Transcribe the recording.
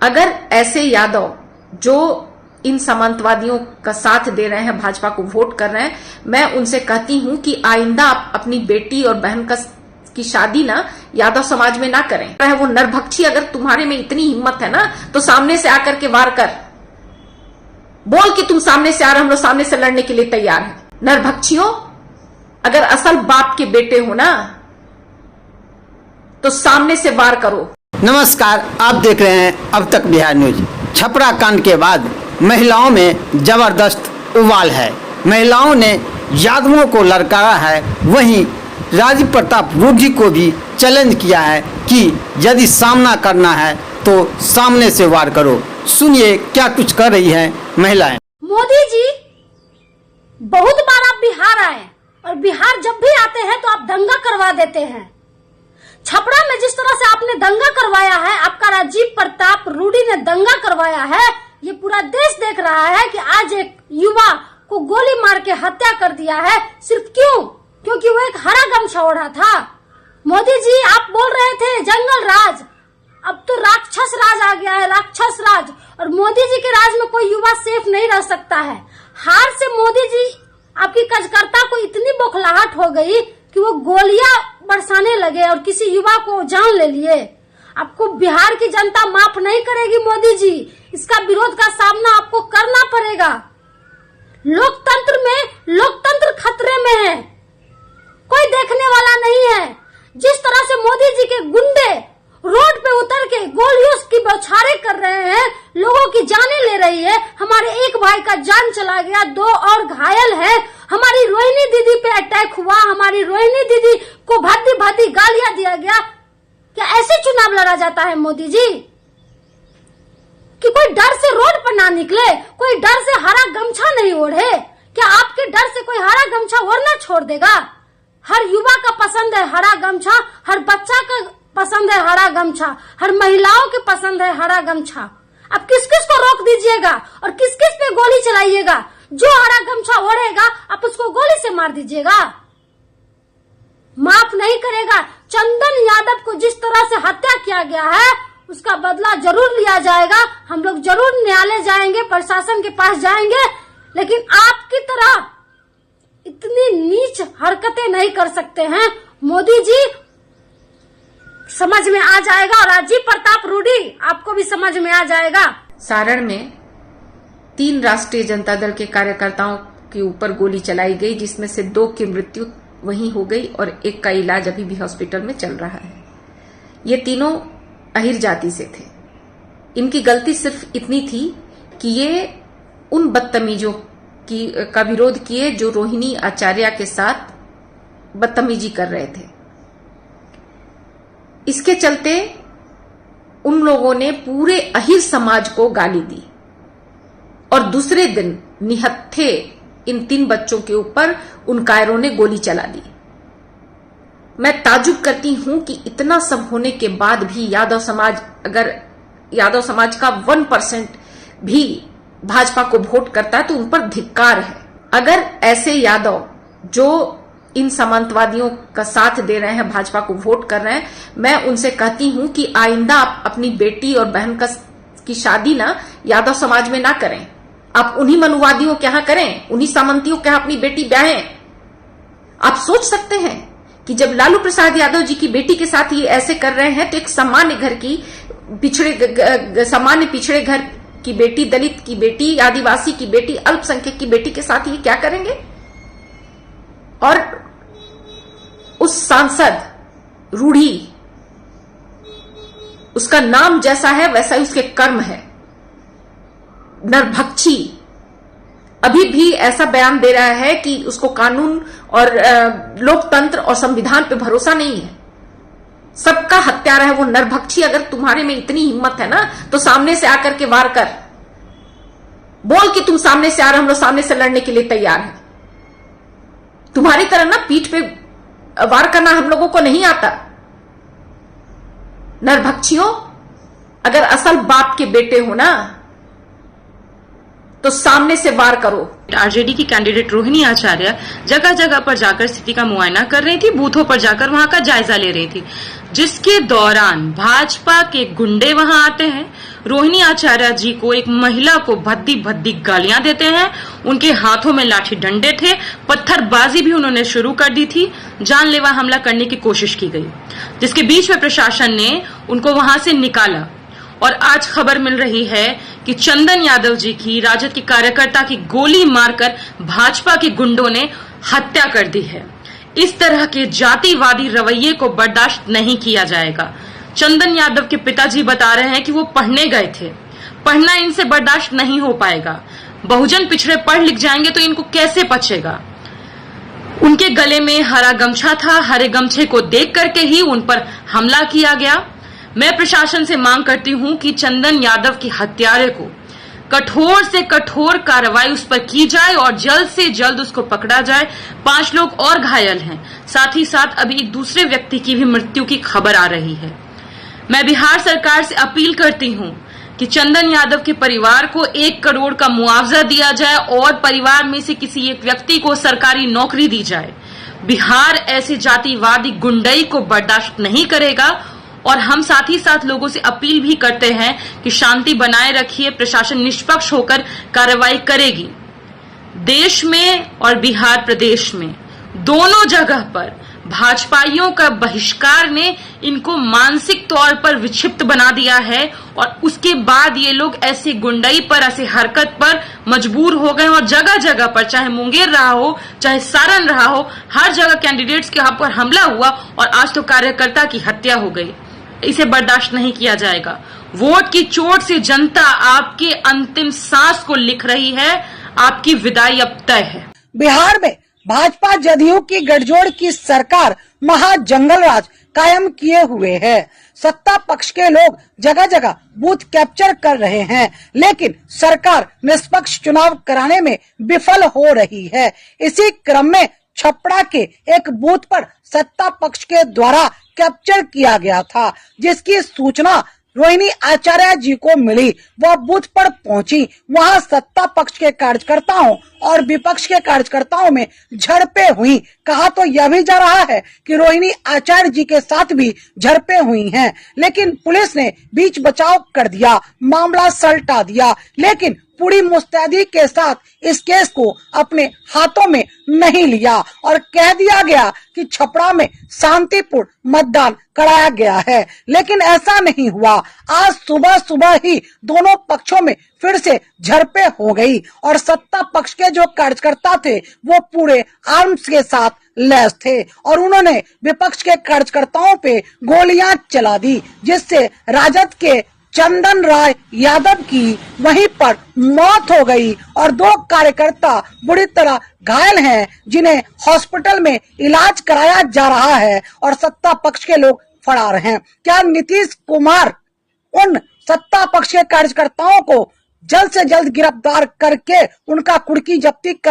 अगर ऐसे यादव जो इन सामंतवादियों का साथ दे रहे हैं, भाजपा को वोट कर रहे हैं, मैं उनसे कहती हूं कि आइंदा आप अपनी बेटी और बहन की शादी ना यादव समाज में ना करें। वो नरभक्षी, अगर तुम्हारे में इतनी हिम्मत है ना तो सामने से आकर के वार कर, बोल कि तुम सामने से आ रहे, हम लोग सामने से लड़ने के लिए तैयार हैं। नरभक्षियों, अगर असल बाप के बेटे हो ना तो सामने से वार करो। नमस्कार, आप देख रहे हैं अब तक बिहार न्यूज। छपरा कांड के बाद महिलाओं में जबरदस्त उबाल है। महिलाओं ने यादवों को ललकारा है, वहीं राजीव प्रताप रूडी को भी चैलेंज किया है कि यदि सामना करना है तो सामने से वार करो। सुनिए क्या कुछ कर रही हैं महिलाएं। मोदी जी, बहुत बार आप बिहार आए और बिहार जब भी आते हैं तो आप दंगा करवा देते हैं। छपरा में जिस तरह से आपने दंगा करवाया है, आपका राजीव प्रताप रूडी ने दंगा करवाया है, ये पूरा देश देख रहा है कि आज एक युवा को गोली मार के हत्या कर दिया है। सिर्फ क्यों? क्योंकि वो एक हरा गमछा ओढ़ा था। मोदी जी, आप बोल रहे थे जंगल राज, अब तो राक्षस राज आ गया है, राक्षस राज। और मोदी जी के राज में कोई युवा सेफ नहीं रह सकता है। हार से मोदी जी, आपकी कार्यकर्ता को इतनी बौखलाहट हो गई कि वो गोलियां बरसाने लगे और किसी युवा को जान ले लिए। आपको बिहार की जनता माफ नहीं करेगी मोदी जी, इसका विरोध का सामना आपको करना पड़ेगा। लोकतंत्र में लोकतंत्र खतरे में है, कोई देखने वाला नहीं है। जिस तरह से मोदी जी के गुंडे रोड पे उतर के गोलियों की बौछारें कर रहे हैं, लोगों की जानें ले रही है। हमारे एक भाई का जान चला गया, 2 और घायल है। हमारी रोहिणी दीदी पे अटैक हुआ, हमारी रोहिणी दीदी को भद्दी भद्दी गालियां दिया गया। क्या ऐसे चुनाव लड़ा जाता है मोदी जी? कि कोई डर से रोड पर ना निकले, कोई डर से हरा गमछा नहीं ओढ़े? क्या आपके डर से कोई हरा गमछा ओढ़ना छोड़ देगा? हर युवा का पसंद है हरा गमछा, हर बच्चा का पसंद है हरा गमछा, हर महिलाओं की पसंद है हरा गमछा। अब किस किस को रोक दीजिएगा और किस किस पे गोली चलाइएगा? जो हरा गमछा ओढ़ेगा आप उसको गोली से मार दीजिएगा। माफ नहीं करेगा। चंदन यादव को जिस तरह से हत्या किया गया है, उसका बदला जरूर लिया जाएगा। हम लोग जरूर न्यायालय जाएंगे, प्रशासन के पास जाएंगे, लेकिन आपकी तरह इतनी नीच हरकतें नहीं कर सकते हैं। मोदी जी, समझ में आ जाएगा। और राजीव प्रताप रूडी, आपको भी समझ में आ जाएगा। सारण में 3 राष्ट्रीय जनता दल के कार्यकर्ताओं के ऊपर गोली चलाई गई, जिसमें से 2 की मृत्यु वहीं हो गई और 1 का इलाज अभी भी हॉस्पिटल में चल रहा है। ये तीनों अहिर जाति से थे। इनकी गलती सिर्फ इतनी थी कि ये उन बदतमीजों का विरोध किए जो रोहिणी आचार्य के साथ बदतमीजी कर रहे थे। इसके चलते उन लोगों ने पूरे अहिर समाज को गाली दी और दूसरे दिन निहत्थे इन 3 बच्चों के ऊपर उन कायरों ने गोली चला दी। मैं ताजुब करती हूं कि इतना सब होने के बाद भी यादव समाज, अगर यादव समाज का 1% भी भाजपा को वोट करता है तो उन पर धिक्कार है। अगर ऐसे यादव जो इन सामंतवादियों का साथ दे रहे हैं, भाजपा को वोट कर रहे हैं, मैं उनसे कहती हूं कि आइंदा आप अपनी बेटी और बहन की शादी ना यादव समाज में ना करें। आप उन्हीं मनुवादियों के यहां करें, उन्हीं सामंतियों के यहां अपनी बेटी ब्याहें। आप सोच सकते हैं कि जब लालू प्रसाद यादव जी की बेटी के साथ ये ऐसे कर रहे हैं तो एक सामान्य घर की सामान्य पिछड़े घर की बेटी, दलित की बेटी, आदिवासी की बेटी, अल्पसंख्यक की बेटी के साथ ये क्या करेंगे? और उस सांसद रूडी, उसका नाम जैसा है वैसा ही उसके कर्म है। नरभक्षी अभी भी ऐसा बयान दे रहा है कि उसको कानून और लोकतंत्र और संविधान पे भरोसा नहीं है। सबका हत्यारा है वो नरभक्षी। अगर तुम्हारे में इतनी हिम्मत है ना तो सामने से आकर के वार कर, बोल कि तुम सामने से आ रहे, हम लोग सामने से लड़ने के लिए तैयार हैं। तुम्हारी तरह ना पीठ पे वार करना हम लोगों को नहीं आता। नरभक्षियों, अगर असल बाप के बेटे हो ना तो सामने से वार करो। आरजेडी की कैंडिडेट रोहिणी आचार्य जगह जगह पर जाकर स्थिति का मुआयना कर रही थी, बूथों पर जाकर वहां का जायजा ले रही थी, जिसके दौरान भाजपा के गुंडे वहां आते हैं, रोहिणी आचार्य जी को, एक महिला को भद्दी भद्दी गालियां देते हैं, उनके हाथों में लाठी डंडे थे, पत्थरबाजी भी उन्होंने शुरू कर दी थी, जानलेवा हमला करने की कोशिश की गई, जिसके बीच में प्रशासन ने उनको वहां से निकाला। और आज खबर मिल रही है कि चंदन यादव जी की, राजद की कार्यकर्ता की गोली मारकर भाजपा के गुंडों ने हत्या कर दी है। इस तरह के जातिवादी रवैये को बर्दाश्त नहीं किया जाएगा। चंदन यादव के पिताजी बता रहे हैं कि वो पढ़ने गए थे, पढ़ना इनसे बर्दाश्त नहीं हो पाएगा। बहुजन पिछड़े पढ़ लिख जाएंगे तो इनको कैसे पचेगा। उनके गले में हरा गमछा था, हरे गमछे को देख करके ही उन पर हमला किया गया। मैं प्रशासन से मांग करती हूं कि चंदन यादव की हत्यारे को कठोर से कठोर कार्रवाई उस पर की जाए और जल्द से जल्द उसको पकड़ा जाए। 5 लोग और घायल हैं, साथ ही साथ अभी एक दूसरे व्यक्ति की भी मृत्यु की खबर आ रही है। मैं बिहार सरकार से अपील करती हूं कि चंदन यादव के परिवार को 1 करोड़ का मुआवजा दिया जाए और परिवार में से किसी एक व्यक्ति को सरकारी नौकरी दी जाए। बिहार ऐसे जातिवादी गुंडई को बर्दाश्त नहीं करेगा और हम साथ ही साथ लोगों से अपील भी करते हैं कि शांति बनाए रखिए, प्रशासन निष्पक्ष होकर कार्रवाई करेगी। देश में और बिहार प्रदेश में दोनों जगह पर भाजपाइयों का बहिष्कार ने इनको मानसिक तौर पर विक्षिप्त बना दिया है और उसके बाद ये लोग ऐसे गुंडई पर, ऐसे हरकत पर मजबूर हो गए और जगह जगह पर, चाहे मुंगेर रहा हो, चाहे सारण रहा हो, हर जगह कैंडिडेट्स के पर हमला हुआ और आज तो कार्यकर्ता की हत्या हो गई। इसे बर्दाश्त नहीं किया जाएगा। वोट की चोट से जनता आपके अंतिम सांस को लिख रही है, आपकी विदाई अब तय है। बिहार में भाजपा जदयू की गठजोड़ की सरकार महाजंगल राज कायम किए हुए है। सत्ता पक्ष के लोग जगह जगह बूथ कैप्चर कर रहे हैं, लेकिन सरकार निष्पक्ष चुनाव कराने में विफल हो रही है। इसी क्रम में छपरा के एक बूथ पर सत्ता पक्ष के द्वारा कैप्चर किया गया था, जिसकी सूचना रोहिणी आचार्य जी को मिली। वह बूथ पर पहुंची, वहां सत्ता पक्ष के कार्यकर्ताओं और विपक्ष के कार्यकर्ताओं में झड़पें हुई। कहा तो यह भी जा रहा है कि रोहिणी आचार्य जी के साथ भी झड़पें हुई हैं, लेकिन पुलिस ने बीच बचाव कर दिया, मामला सलटा दिया, लेकिन पूरी मुस्तैदी के साथ इस केस को अपने हाथों में नहीं लिया और कह दिया गया कि छपरा में शांतिपूर्ण मतदान कराया गया है, लेकिन ऐसा नहीं हुआ। आज सुबह सुबह ही दोनों पक्षों में फिर से झड़पें हो गई और सत्ता पक्ष के जो कार्यकर्ता थे वो पूरे आर्म्स के साथ लैस थे और उन्होंने विपक्ष के कार्यकर्ताओं पे गोलियां चला दी, जिससे राजद के चंदन राय यादव की वहीं पर मौत हो गई और 2 कार्यकर्ता बुरी तरह घायल हैं, जिन्हें हॉस्पिटल में इलाज कराया जा रहा है और सत्ता पक्ष के लोग फरार हैं। क्या नीतीश कुमार उन सत्ता पक्ष के कार्यकर्ताओं को जल्द से जल्द गिरफ्तार करके उनका कुर्की जब्ती कर